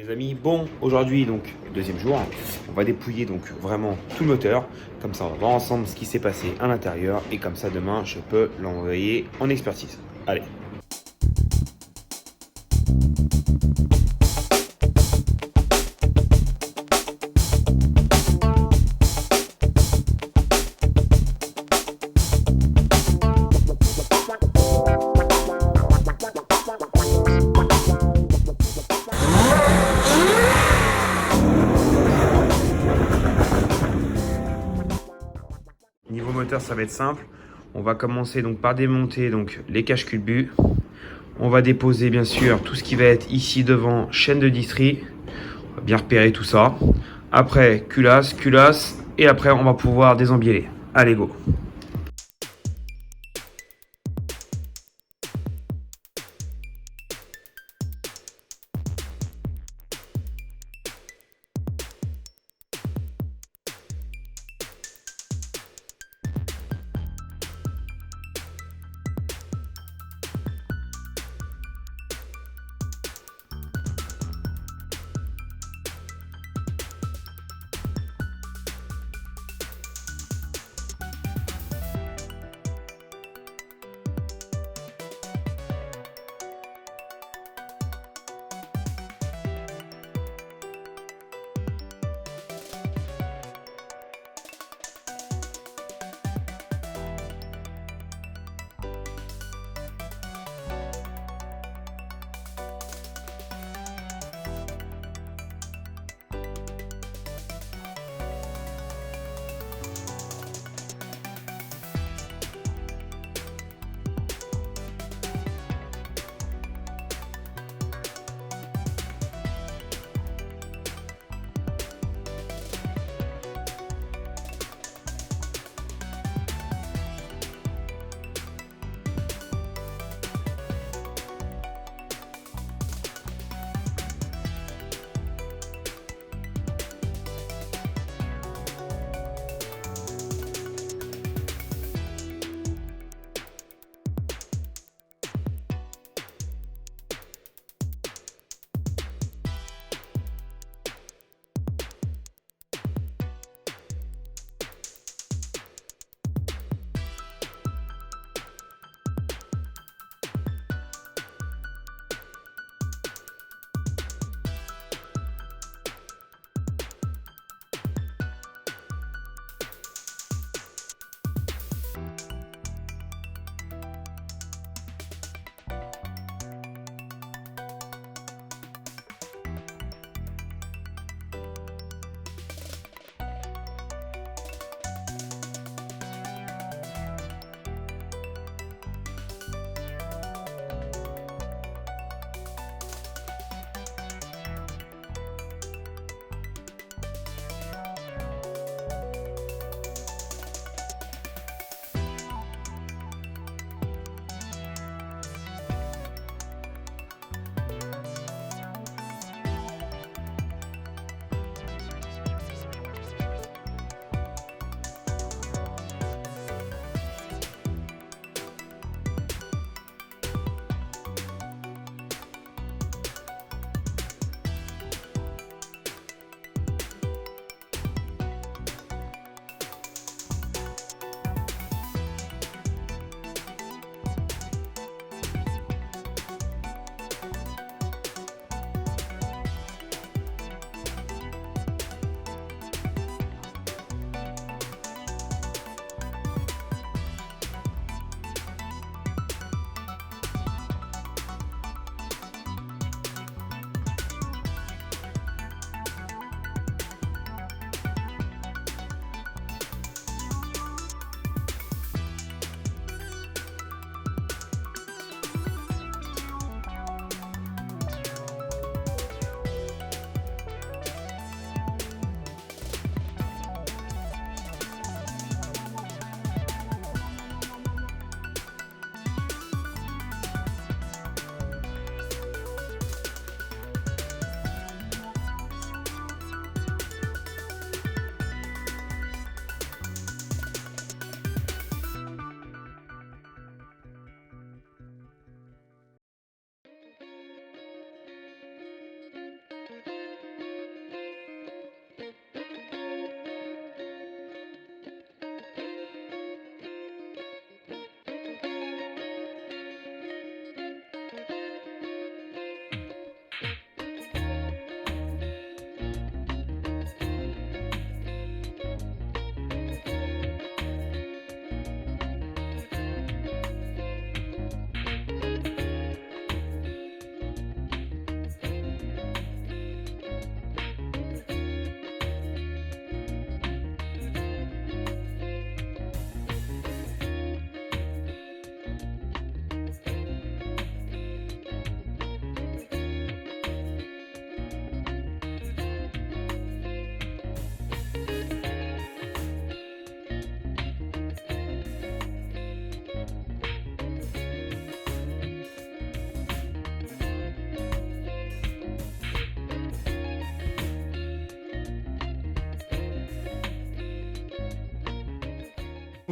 Les amis, bon, aujourd'hui donc deuxième jour, on va dépouiller donc vraiment tout le moteur, comme ça on va voir ensemble ce qui s'est passé à l'intérieur et comme ça demain je peux l'envoyer en expertise. Allez. Niveau moteur, ça va être simple. On va commencer donc par démonter donc les caches culbut. On va déposer bien sûr tout ce qui va être ici devant chaîne de distri. On va bien repérer tout ça. Après culasse, culasse et après on va pouvoir désembieler. Allez go.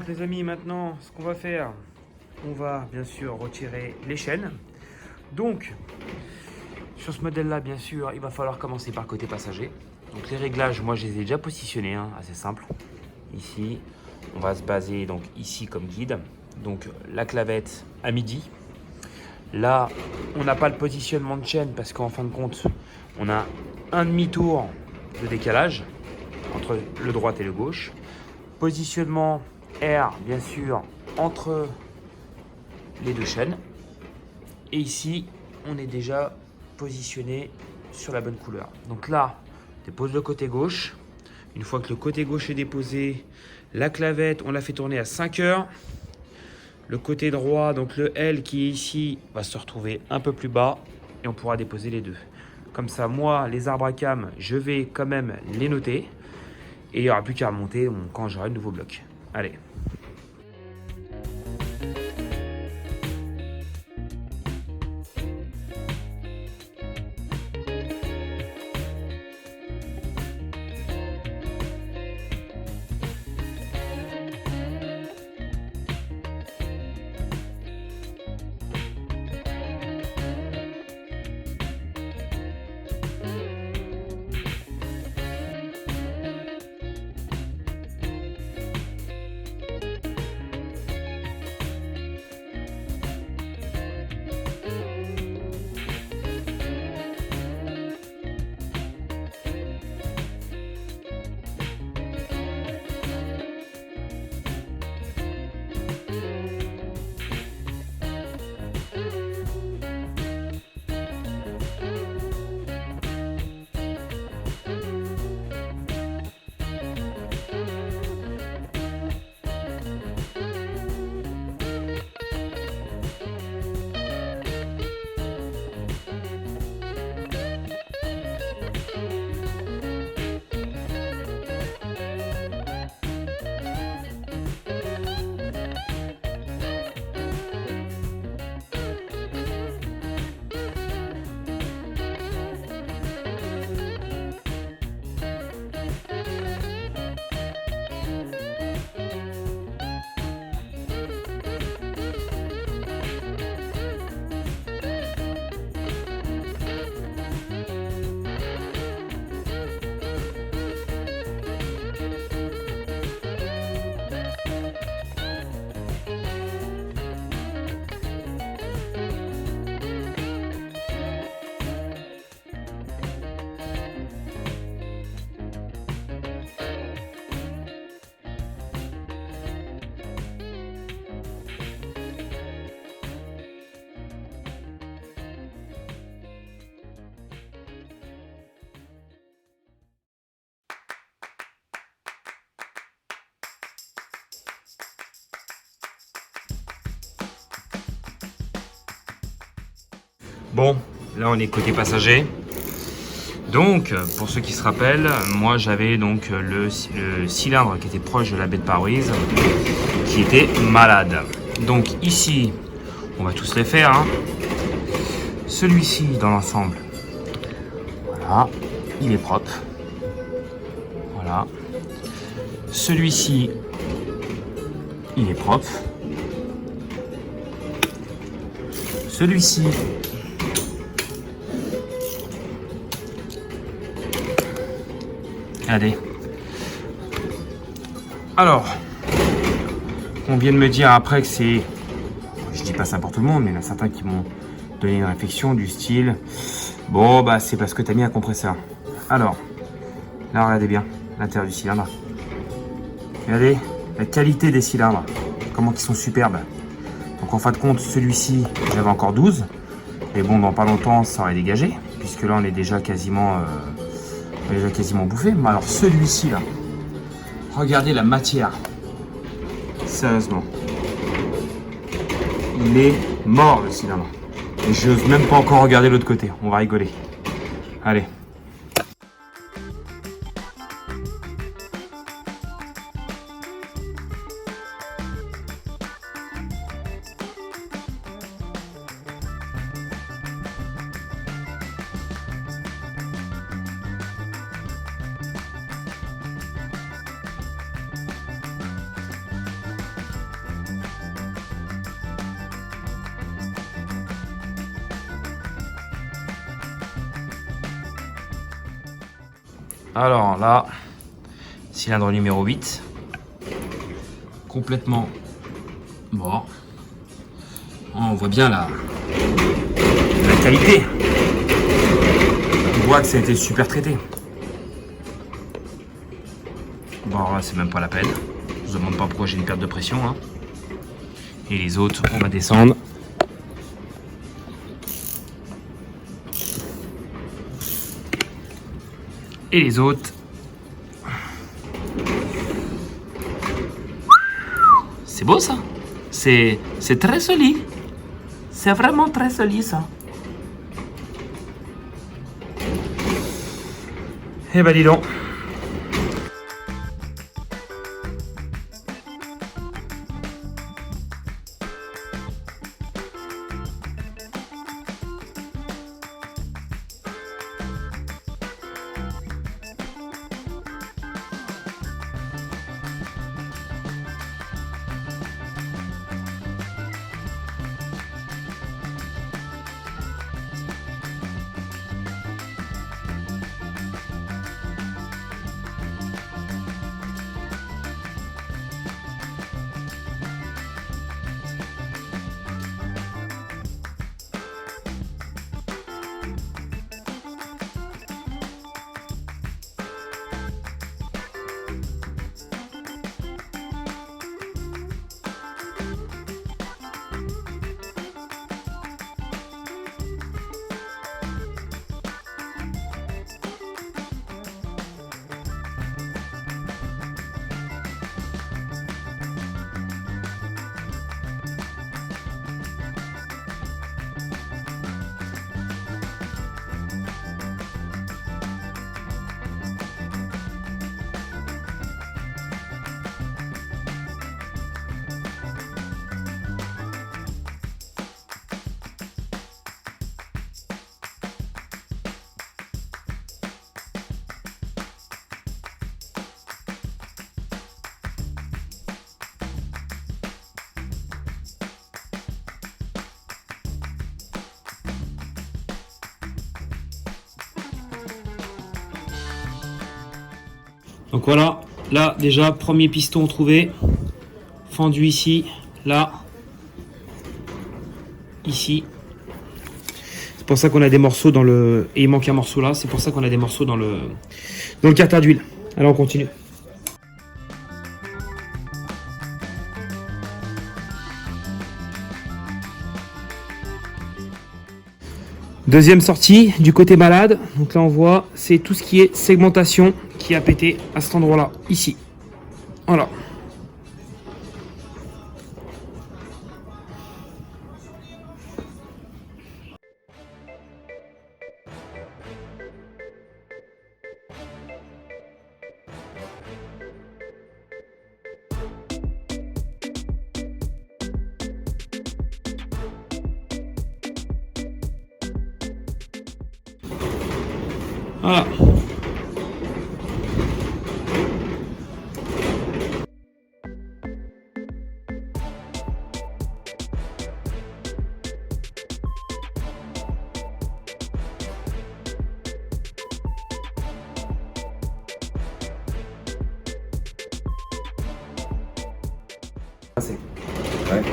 contre les amis, maintenant, ce qu'on va faire, on va bien sûr retirer les chaînes. Donc, sur ce modèle-là, bien sûr, il va falloir commencer par le côté passager. Donc les réglages, moi je les ai déjà positionnés, assez simple. Ici, on va se baser donc ici comme guide. Donc la clavette à midi. Là, on n'a pas le positionnement de chaîne parce qu'en fin de compte, on a un demi-tour de décalage entre le droite et le gauche. Positionnement R, bien sûr, entre les deux chaînes. Et ici, on est déjà positionné sur la bonne couleur. Donc là, on dépose le côté gauche. Une fois que le côté gauche est déposé, la clavette, on la fait tourner à 5 heures. Le côté droit, donc le L qui est ici, va se retrouver un peu plus bas et on pourra déposer les deux. Comme ça, moi, les arbres à cam, je vais quand même les noter. Et il n'y aura plus qu'à remonter quand j'aurai le nouveau bloc. Allez. Bon, là on est côté passager. Donc, pour ceux qui se rappellent, moi j'avais donc le cylindre qui était proche de la baie de pare-brise, qui était malade. Donc ici, on va tous les faire. Celui-ci dans l'ensemble, voilà, il est propre. Voilà. Celui-ci, il est propre. Celui-ci, allez. Alors, on vient de me dire après que c'est, je dis pas ça pour tout le monde, mais il y en a certains qui m'ont donné une réflexion du style, bon bah c'est parce que tu as mis un compresseur. Alors, là regardez bien l'intérieur du cylindre. Regardez la qualité des cylindres, comment ils sont superbes. Donc en fin de compte, celui-ci, j'avais encore 12. Mais bon, dans pas longtemps, ça aurait dégagé, puisque là on est déjà quasiment bouffé. Mais alors celui-ci là, regardez la matière. Sérieusement. Il est mort le cylindre. Et je n'ose même pas encore regarder l'autre côté. On va rigoler. Allez. Alors là, cylindre numéro 8. Complètement mort. On voit bien la qualité. On voit que ça a été super traité. Bon, là, c'est même pas la peine. Je vous demande pas pourquoi j'ai une perte de pression. Hein. Et les autres, on va descendre. Et les autres. C'est beau ça. C'est très joli. C'est vraiment très joli ça. Eh ben dis donc. Donc voilà, là déjà, premier piston trouvé, fendu ici, là, ici. C'est pour ça qu'on a des morceaux dans le... Et il manque un morceau là, c'est pour ça qu'on a des morceaux dans le carter d'huile. Alors on continue. Deuxième sortie du côté balade. Donc là on voit, c'est tout ce qui est segmentation qui a pété à cet endroit-là, ici. Voilà. Voilà. Ouais.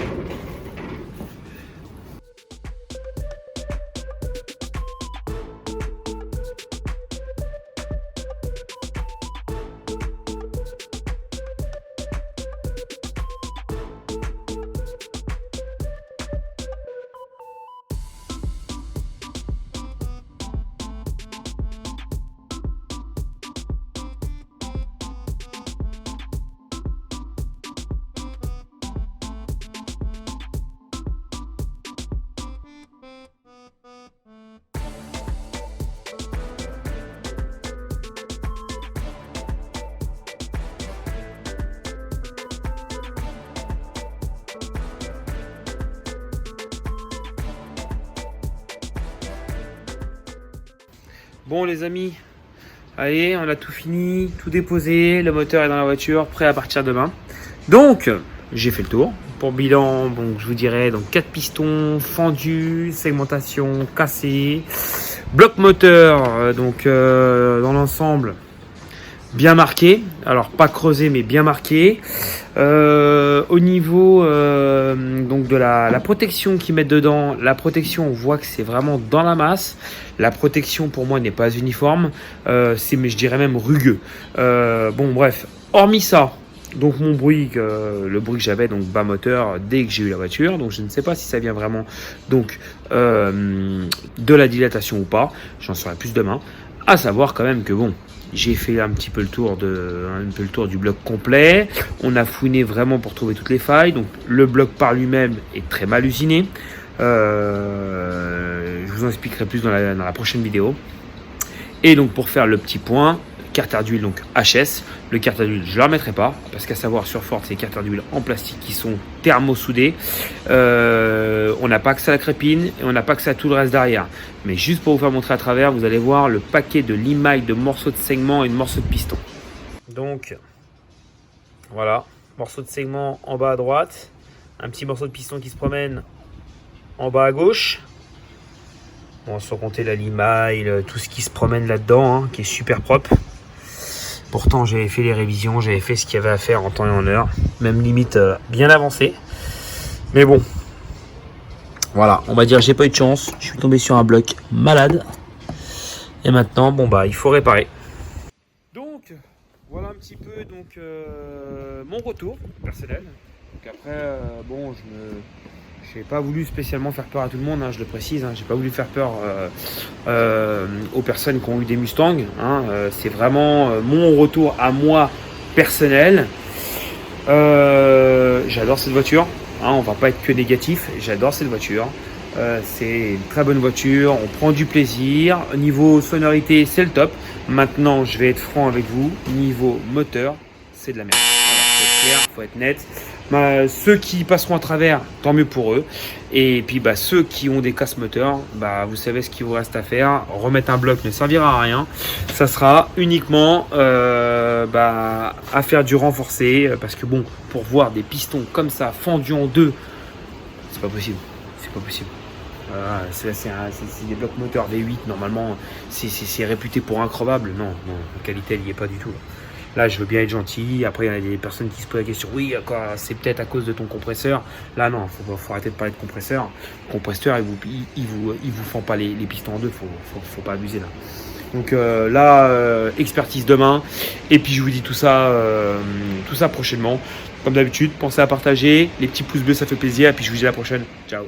Bon les amis, allez, on a tout fini, tout déposé, le moteur est dans la voiture, prêt à partir demain. Donc, j'ai fait le tour. Pour bilan, donc, je vous dirais donc 4 pistons fendus, segmentation cassée, bloc moteur, dans l'ensemble, bien marqué. Alors pas creusé mais bien marqué. Au niveau donc de la protection qu'ils mettent dedans, la protection on voit que c'est vraiment dans la masse. La protection pour moi n'est pas uniforme, mais je dirais même rugueux. Bon bref, hormis ça, donc mon bruit, le bruit que j'avais donc bas moteur dès que j'ai eu la voiture, donc je ne sais pas si ça vient vraiment donc de la dilatation ou pas, j'en saurai plus demain. À savoir quand même que bon, j'ai fait un petit peu le tour du bloc complet. On a fouiné vraiment pour trouver toutes les failles. Donc le bloc par lui-même est très mal usiné. Je vous en expliquerai plus dans la prochaine vidéo. Et donc pour faire le petit point, carter d'huile donc HS. Le carter d'huile je ne le remettrai pas parce qu'à savoir sur Ford c'est carter d'huile en plastique qui sont thermosoudés. On n'a pas accès à la crépine et on n'a pas accès à tout le reste derrière. Mais juste pour vous faire montrer à travers, vous allez voir le paquet de limailles, de morceaux de segment et de morceaux de piston. Donc voilà, morceau de segment en bas à droite, un petit morceau de piston qui se promène en bas à gauche. Bon, sans compter la limaille, tout ce qui se promène là-dedans, hein, qui est super propre. Pourtant, j'avais fait les révisions, j'avais fait ce qu'il y avait à faire en temps et en heure, même limite bien avancé. Mais bon, voilà, on va dire j'ai pas eu de chance, je suis tombé sur un bloc malade. Et maintenant, bon bah, il faut réparer. Donc, voilà un petit peu donc mon retour personnel. Donc après, bon, je n'ai pas voulu spécialement faire peur à tout le monde, hein, je le précise. Hein, j'ai pas voulu faire peur aux personnes qui ont eu des Mustangs. Hein, c'est vraiment mon retour à moi personnel. J'adore cette voiture. Hein, on va pas être que négatif. J'adore cette voiture. C'est une très bonne voiture. On prend du plaisir. Niveau sonorité, c'est le top. Maintenant, je vais être franc avec vous. Niveau moteur, c'est de la merde. Voilà, faut être clair, faut être net. Ceux qui passeront à travers, tant mieux pour eux. Et puis ceux qui ont des casses moteurs, vous savez ce qu'il vous reste à faire. Remettre un bloc ne servira à rien. Ça sera uniquement à faire du renforcé. Parce que bon, pour voir des pistons comme ça fendus en deux, c'est pas possible. C'est pas possible. C'est des blocs moteurs V8. Normalement, c'est réputé pour increvable. Non, la qualité, elle n'y est pas du tout. Là, je veux bien être gentil. Après, il y a des personnes qui se posent la question. Oui, c'est peut-être à cause de ton compresseur. Là, non, faut arrêter de parler de compresseur. Le compresseur, il vous fend pas les pistons en deux. Faut pas abuser là. Donc expertise demain. Et puis, je vous dis tout ça prochainement. Comme d'habitude, pensez à partager. Les petits pouces bleus, ça fait plaisir. Et puis, je vous dis à la prochaine. Ciao.